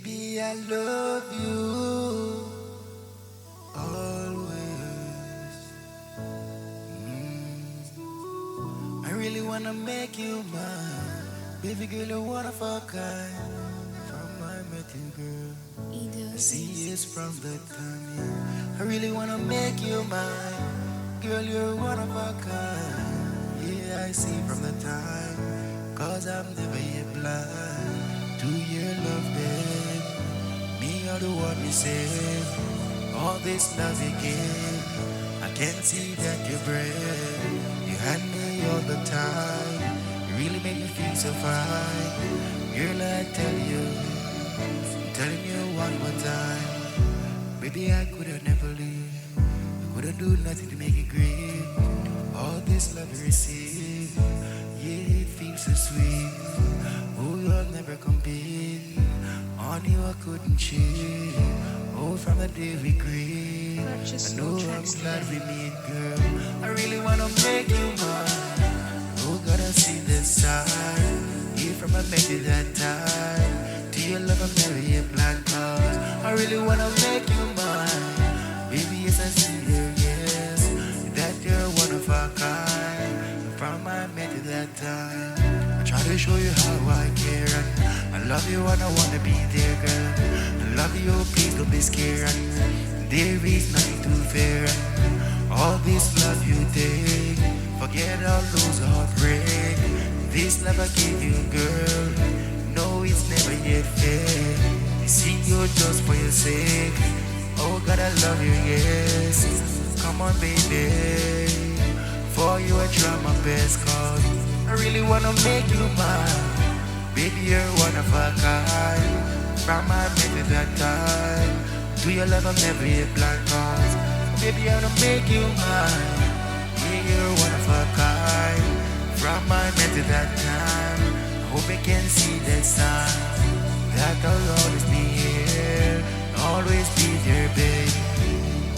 Baby, I love you always. I really wanna make you mine. Baby girl, you're one of a kind. From I met you, girl, I see it's from the time, yeah. I really wanna make you mine. Girl, you're one of a kind. Yeah, I see from the time. Cause I'm never yet blind to your love, babe. Me are the one you save. All this love you give, I can see that you're brave. You hand me all the time. You really make me feel so fine. Girl, I tell you, I'm telling you one more time. Baby, I could've never leave. I couldn't do nothing to make it great. All this love you receive, yeah, it feels so sweet. Oh, you'll never compete. On you I couldn't cheat. Oh, from the day we agreed, I know I'm glad we meet, girl. I really wanna make you mine. Oh, gotta see this side. Yeah, from I met you that time. To your love, I'm never a blind cause. I really wanna make you mine. Baby, yes, I see you, yes. That you're one of a kind. From I met you that time. I try to show you how I care. I love you and I wanna be there, girl. I love you, please don't be scared. There is nothing too fair. All this love you take, forget all those heartbreak. This love I give you, girl, no, it's never yet fair. You see, you're just for your sake. Oh God, I love you, yes. Come on, baby. For you, I try my best, cause I really wanna make you mine. Baby, you're one of a kind. From my bed at that time. To your love, I'm never a blind cause. Baby, I wanna make you mine. Yeah, you're one of a kind. From my bed at that time. I hope I can see that sign. That I'll always be here. Always be there, babe.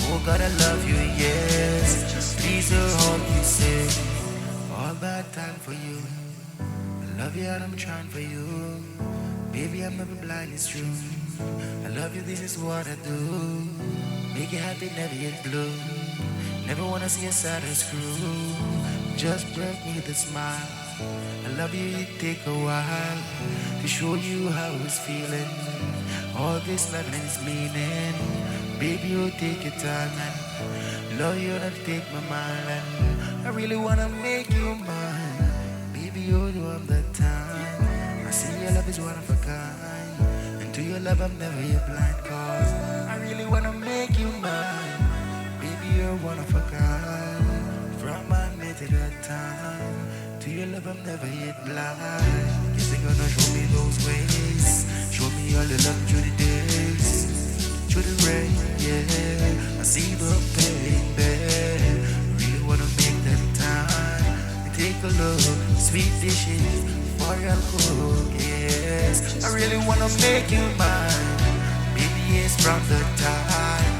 Oh God, I love you, yes. Please do all you say. All that time for you. I love you and I'm trying for you. Baby, I'm never blind, it's true. I love you, this is what I do. Make you happy, never get blue. Never wanna see a sad or screw. Just break me with a smile. I love you, it take a while to show you how it's feeling. All this love and its meaning. Baby, you take your time and love you and take my mind. And I really wanna make you mine. Baby, you're the one that time. I see your love is one of a kind. And to your love, I'm never yet blind. Cause I really wanna make you mine. Baby, you're one of a kind. From my mate at that time. To your love, I'm never yet blind. Guess they're gonna show me those ways. Show me all the love through the days. Through the rain, yeah. I see the pain, babe. Really wanna make that time. Take a look, sweet dishes for your cook, yes. I really wanna make you mine. Baby, yes, from the time.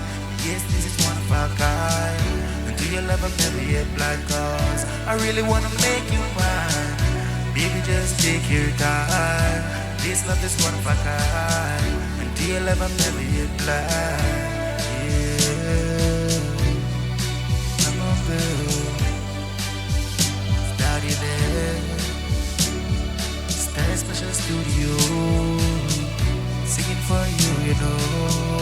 Yes, this is one of a kind. And to your love, I'm never yet blind, cause I really wanna make you mine. Baby, just take your time. This love is one of a kind. And to your love, I'm never yet blind. Yeah, I'm a bill. Stand Special Studio, singing for you, you know.